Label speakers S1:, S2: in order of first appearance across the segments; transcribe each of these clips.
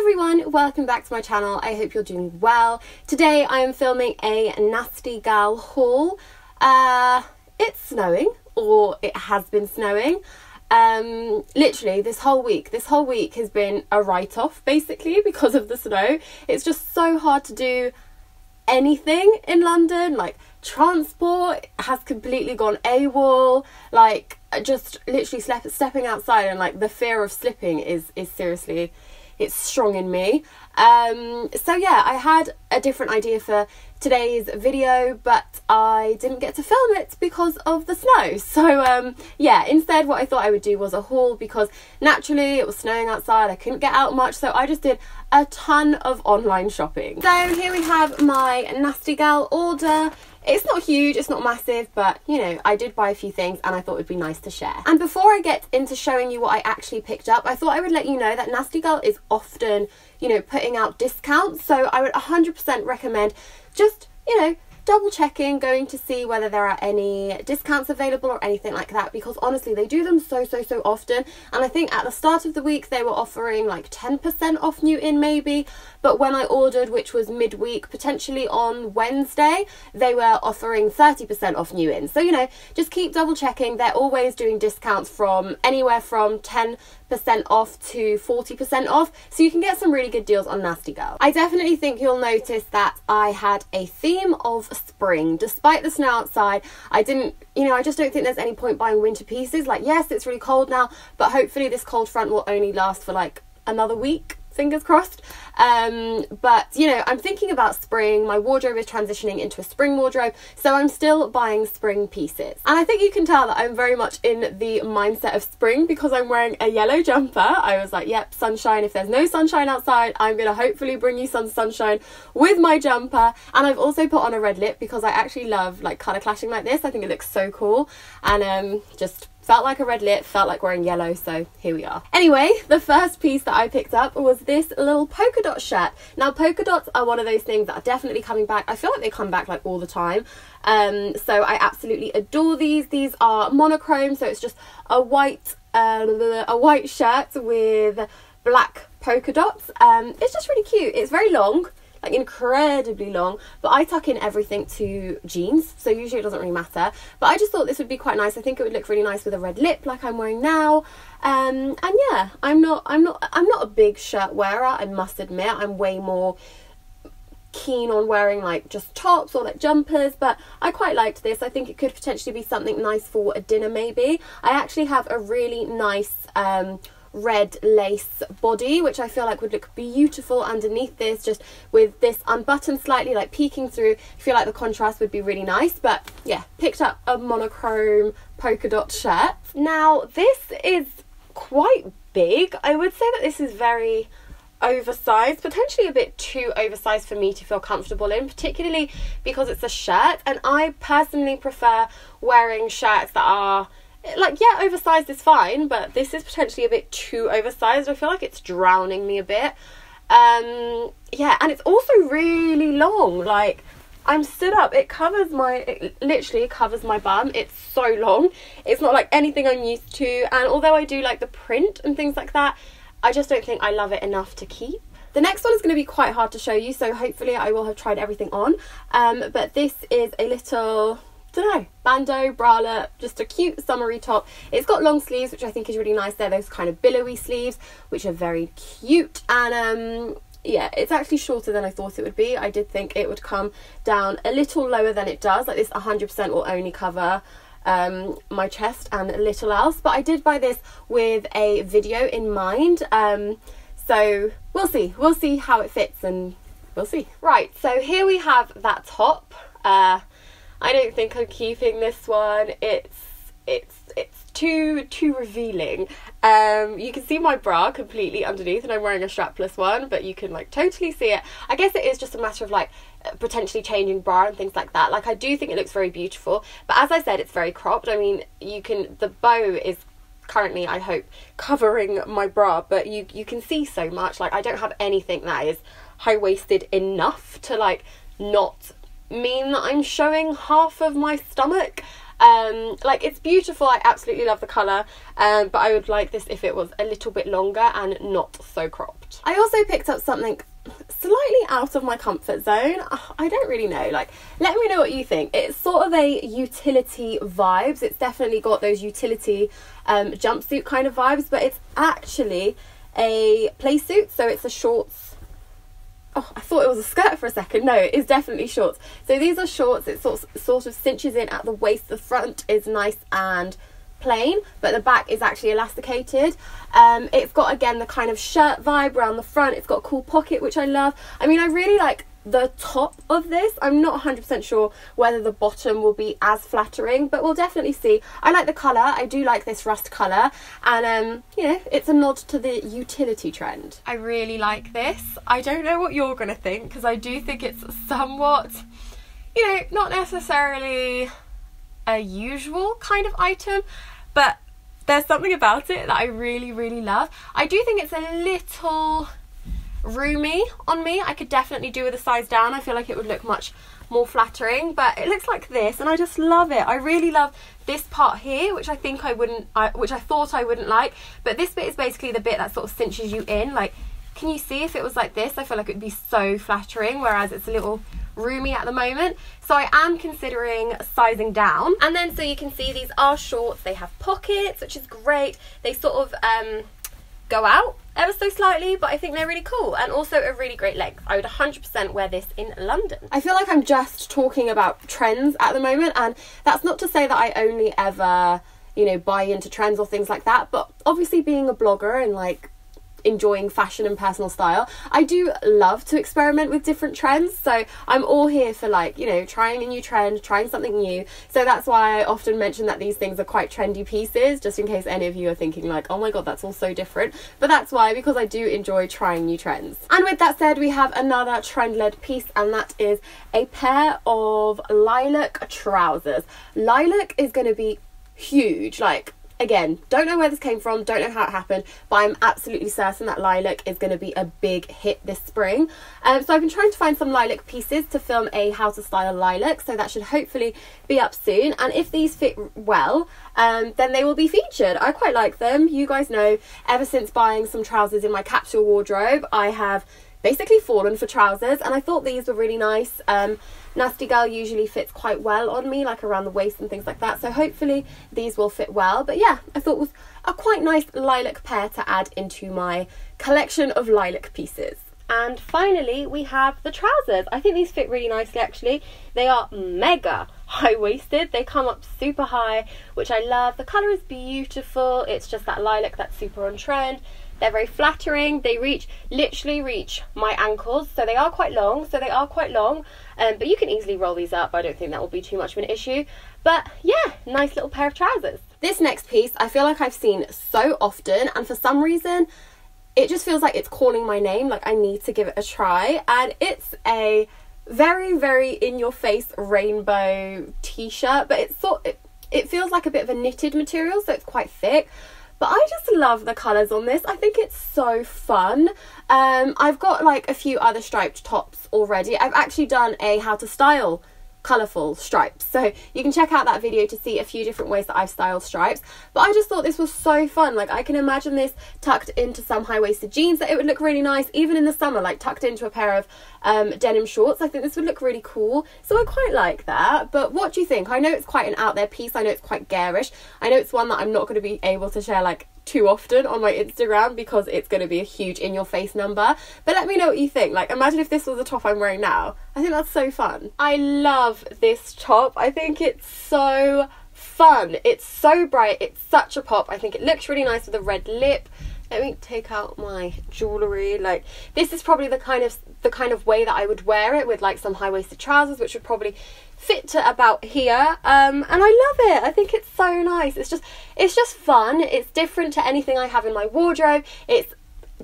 S1: everyone, welcome back to my channel. I hope you're doing well. Today I am filming a nasty gal haul. It's snowing, or it has been snowing. Literally this whole week has been a write-off basically because of the snow. It's just so hard to do anything in London. Like, transport has completely gone AWOL. Like, just literally stepping outside and like the fear of slipping is seriously, it's strong in me. So yeah, I had a different idea for today's video, but I didn't get to film it because of the snow. So yeah, instead what I thought I would do was a haul, because naturally it was snowing outside, I couldn't get out much, so I just did a ton of online shopping. So here we have my nasty gal order. It's not huge, it's not massive, but you know, I did buy a few things and I thought it would be nice to share. And before I get into showing you what I actually picked up, I thought I would let you know that Nasty Gal is often, you know, putting out discounts. So I would 100% recommend just, you know, double checking, going to see whether there are any discounts available or anything like that, because honestly they do them so often. And I think at the start of the week they were offering like 10% off new in maybe, but when I ordered, which was midweek, potentially on Wednesday, they were offering 30% off new in. So, you know, just keep double checking. They're always doing discounts from anywhere from 10% off to 40% off, so you can get some really good deals on Nasty Gal. I definitely think you'll notice that I had a theme of spring. Despite the snow outside, I didn't, you know, I just don't think there's any point buying winter pieces. Like, yes, it's really cold now, but hopefully this cold front will only last for like another week, fingers crossed. But you know, I'm thinking about spring. My wardrobe is transitioning into a spring wardrobe, so I'm still buying spring pieces. And I think you can tell that I'm very much in the mindset of spring because I'm wearing a yellow jumper. I was like, yep, sunshine. If there's no sunshine outside, I'm gonna hopefully bring you some sunshine with my jumper. And I've also put on a red lip because I actually love like colour clashing like this. I think it looks so cool, and just felt like a red lip, felt like wearing yellow, so here we are. Anyway, the first piece that I picked up was this little polka dot shirt. Now, polka dots are one of those things that are definitely coming back. I feel like they come back like all the time. So I absolutely adore these. These are monochrome, so it's just a white shirt with black polka dots. It's just really cute. It's very long, like incredibly long, but I tuck in everything to jeans, so usually it doesn't really matter, but I just thought this would be quite nice. I think it would look really nice with a red lip like I'm wearing now. And yeah, I'm not a big shirt wearer, I must admit. I'm way more keen on wearing like just tops or like jumpers, but I quite liked this. I think it could potentially be something nice for a dinner maybe. I actually have a really nice red lace body, which I feel like would look beautiful underneath this, just with this unbuttoned slightly, like peeking through. I feel like the contrast would be really nice. But yeah, picked up a monochrome polka dot shirt. Now this is quite big. I would say that this is very oversized, potentially a bit too oversized for me to feel comfortable in, particularly because it's a shirt, and I personally prefer wearing shirts that are like, yeah, oversized is fine, but this is potentially a bit too oversized. I feel like it's drowning me a bit. Yeah, and it's also really long. Like, I'm stood up, it literally covers my bum. It's so long. It's not like anything I'm used to, and although I do like the print and things like that, I just don't think I love it enough to keep. The next one is going to be quite hard to show you, so hopefully I will have tried everything on. But this is a little, Bandeau Bralette, just a cute summery top. It's got long sleeves, which I think is really nice. They're those kind of billowy sleeves, which are very cute. And yeah, it's actually shorter than I thought it would be. I did think it would come down a little lower than it does. Like, this 100% will only cover my chest and a little else, but I did buy this with a video in mind. So we'll see how it fits, and we'll see. Right, so here we have that top. I don't think I'm keeping this one. It's too revealing. You can see my bra completely underneath, and I'm wearing a strapless one, but you can like totally see it. I guess it is just a matter of like potentially changing bra and things like that. Like, I do think it looks very beautiful, but as I said, it's very cropped. I mean, the bow is currently, I hope, covering my bra, but you can see so much. Like, I don't have anything that is high-waisted enough to like not mean that I'm showing half of my stomach. Like, it's beautiful, I absolutely love the colour, but I would like this if it was a little bit longer and not so cropped. I also picked up something slightly out of my comfort zone. I don't really know, like, let me know what you think. It's sort of a utility vibes. It's definitely got those utility jumpsuit kind of vibes, but it's actually a play suit, so it's a shorts. Oh, I thought it was a skirt for a second. No, it is definitely shorts. So these are shorts. It sort of cinches in at the waist. The front is nice and plain, but the back is actually elasticated. It's got, again, the kind of shirt vibe around the front. It's got a cool pocket, which I love. I mean, I really like the top of this. I'm not 100% sure whether the bottom will be as flattering, but we'll definitely see. I like the colour. I do like this rust colour, and you know, it's a nod to the utility trend. I really like this. I don't know what you're gonna think, because I do think it's somewhat, you know, not necessarily a usual kind of item, but there's something about it that I really, really love. I do think it's a little roomy on me. I could definitely do with a size down. I feel like it would look much more flattering, but it looks like this, and I just love it. I really love this part here, which I think which I thought I wouldn't like, but this bit is basically the bit that sort of cinches you in. Like, can you see if it was like this? I feel like it would be so flattering, whereas it's a little roomy at the moment. So I am considering sizing down. And then, so you can see, these are shorts. They have pockets, which is great. They sort of go out ever so slightly, but I think they're really cool, and also a really great length. I would 100% wear this in London. I feel like I'm just talking about trends at the moment, and that's not to say that I only ever, you know, buy into trends or things like that, but obviously being a blogger and like enjoying fashion and personal style, I do love to experiment with different trends. So I'm all here for, like, you know, trying a new trend, trying something new. So that's why I often mention that these things are quite trendy pieces, just in case any of you are thinking like, oh my god, that's all so different. But that's why, because I do enjoy trying new trends. And with that said, we have another trend-led piece, and that is a pair of lilac trousers. Lilac is going to be huge. Like, again, don't know where this came from, don't know how it happened, but I'm absolutely certain that lilac is going to be a big hit this spring. So I've been trying to find some lilac pieces to film a how to style lilac, so that should hopefully be up soon. And if these fit well, then they will be featured. I quite like them. You guys know, ever since buying some trousers in my capsule wardrobe, I have basically fallen for trousers, and I thought these were really nice. Nasty Girl usually fits quite well on me, like around the waist and things like that, so hopefully these will fit well. But yeah, I thought it was a quite nice lilac pair to add into my collection of lilac pieces. And finally, we have the trousers. I think these fit really nicely, actually. They are mega high-waisted. They come up super high, which I love. The colour is beautiful. It's just that lilac that's super on trend. They're very flattering. They literally reach my ankles, so they are quite long. But you can easily roll these up. I don't think that will be too much of an issue. But yeah, nice little pair of trousers. This next piece, I feel like I've seen so often, and for some reason, it just feels like it's calling my name. Like, I need to give it a try. And it's a very, very in-your-face rainbow t-shirt, but it feels like a bit of a knitted material, so it's quite thick. But I just love the colours on this. I think it's so fun. I've got like a few other striped tops already. I've actually done a how to style colourful stripes, so you can check out that video to see a few different ways that I've styled stripes. But I just thought this was so fun. Like, I can imagine this tucked into some high-waisted jeans, that it would look really nice, even in the summer, like tucked into a pair of denim shorts. I think this would look really cool, so I quite like that. But what do you think? I know it's quite an out there piece. I know it's quite garish. I know it's one that I'm not going to be able to share like too often on my Instagram, because it's going to be a huge in-your-face number. But let me know what you think. Like, imagine if this was the top I'm wearing now. I think that's so fun. I love this top. I think it's so fun. It's so bright. It's such a pop. I think it looks really nice with a red lip. Let me take out my jewellery. Like, this is probably the kind of way that I would wear it, with like some high-waisted trousers, which would probably fit to about here. And I love it. I think it's so nice. It's just fun. It's different to anything I have in my wardrobe. It's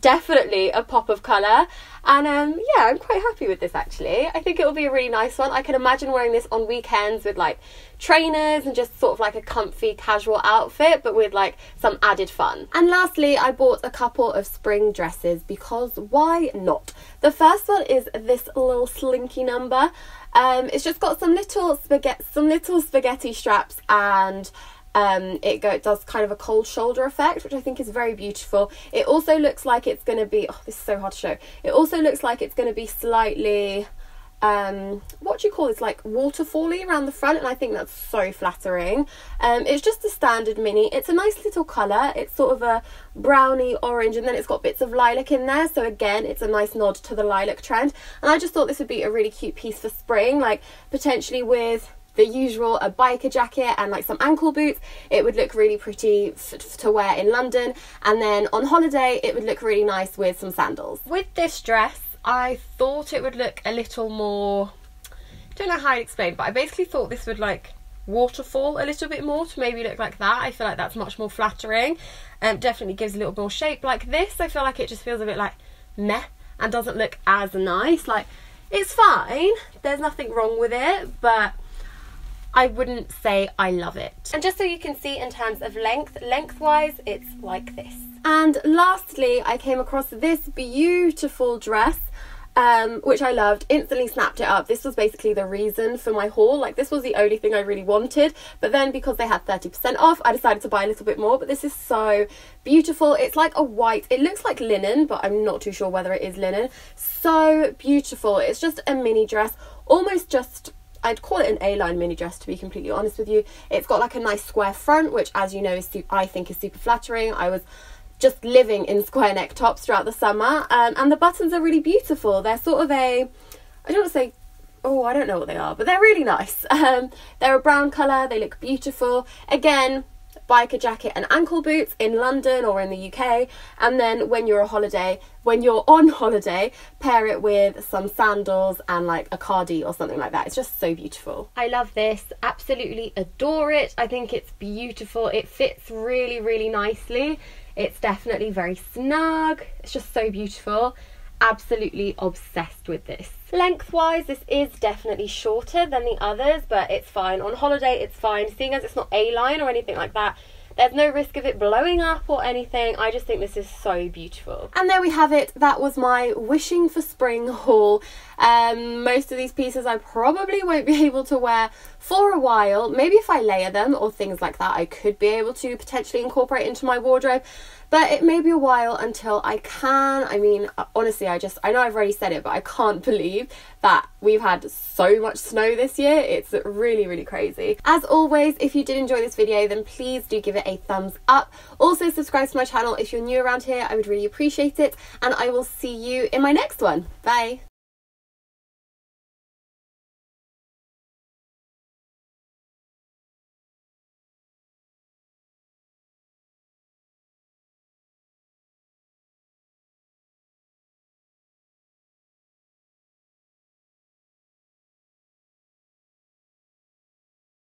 S1: definitely a pop of colour, and yeah, I'm quite happy with this actually. I think it will be a really nice one. I can imagine wearing this on weekends with like trainers and just sort of like a comfy casual outfit, but with like some added fun. And lastly, I bought a couple of spring dresses because why not? The first one is this little slinky number. It's just got some little spaghetti straps, and it does kind of a cold shoulder effect, which I think is very beautiful. It also looks like it's going to be, oh, this is so hard to show. It also looks like it's going to be slightly, what do you call this, like waterfally around the front, and I think that's so flattering. It's just a standard mini. It's a nice little colour. It's sort of a browny orange, and then it's got bits of lilac in there, so again it's a nice nod to the lilac trend, and I just thought this would be a really cute piece for spring, like potentially with the usual a biker jacket and like some ankle boots. It would look really pretty to wear in London, and then on holiday it would look really nice with some sandals. With this dress, I thought it would look a little more, don't know how I'd explain, but I basically thought this would like waterfall a little bit more to maybe look like that. I feel like that's much more flattering, and definitely gives a little more shape. Like this, I feel like it just feels a bit like meh and doesn't look as nice. Like, it's fine, there's nothing wrong with it, but I wouldn't say I love it. And just so you can see in terms of lengthwise, it's like this. And lastly, I came across this beautiful dress, which I loved, instantly snapped it up. This was basically the reason for my haul. Like, this was the only thing I really wanted, but then because they had 30% off, I decided to buy a little bit more. But this is so beautiful. It's like a white, it looks like linen, but I'm not too sure whether it is linen. So beautiful. It's just a mini dress, almost just, I'd call it an A-line mini dress, to be completely honest with you. It's got like a nice square front, which, as you know, is I think is super flattering. I was just living in square neck tops throughout the summer, and the buttons are really beautiful. They're sort of a, I don't want to say, oh, I don't know what they are, but they're really nice. They're a brown colour, they look beautiful. Again, biker jacket and ankle boots in London or in the UK, and then when you're on holiday, pair it with some sandals and like a cardi or something like that. It's just so beautiful. I love this, absolutely adore it. I think it's beautiful. It fits really, really nicely. It's definitely very snug. It's just so beautiful. Absolutely obsessed with this. Lengthwise, this is definitely shorter than the others, but it's fine. On holiday, it's fine. Seeing as it's not A-line or anything like that, there's no risk of it blowing up or anything. I just think this is so beautiful. And there we have it. That was my wishing for spring haul. Most of these pieces I probably won't be able to wear for a while. Maybe if I layer them or things like that, I could be able to potentially incorporate into my wardrobe. But it may be a while until I can. I mean, honestly, I know I've already said it, but I can't believe that we've had so much snow this year. It's really, really crazy. As always, if you did enjoy this video, then please do give it a thumbs up. Also, subscribe to my channel if you're new around here. I would really appreciate it. And I will see you in my next one. Bye.